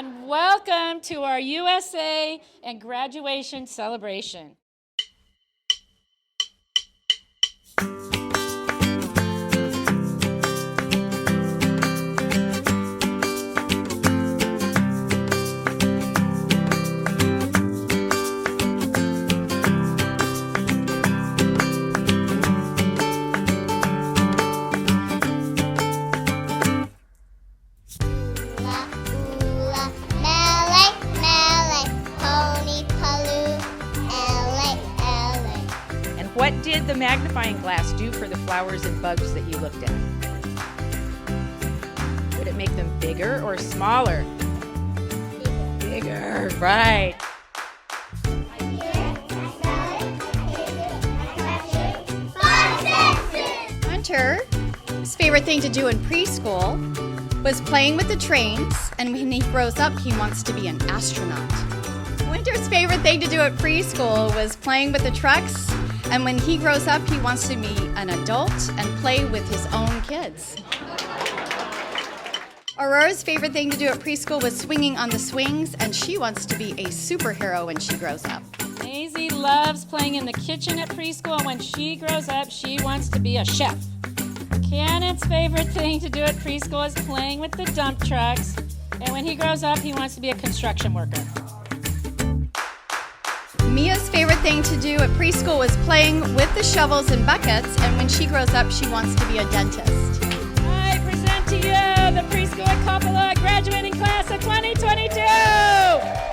and welcome to our USA and graduation celebration. What did the magnifying glass do for the flowers and bugs that you looked at? Would it make them bigger or smaller? Bigger, right. Hunter's favorite thing to do in preschool was playing with the trains, and when he grows up, he wants to be an astronaut. Winter's favorite thing to do at preschool was playing with the trucks, and when he grows up, he wants to be an adult and play with his own kids. Aurora's favorite thing to do at preschool was swinging on the swings, and she wants to be a superhero when she grows up. Maisie loves playing in the kitchen at preschool, and when she grows up, she wants to be a chef. Cannon's favorite thing to do at preschool is playing with the dump trucks, and when he grows up, he wants to be a construction worker. Mia's favorite thing to do at preschool was playing with the shovels and buckets, and when she grows up, she wants to be a dentist. I present to you the Preschool at Kapalua graduating class of 2022!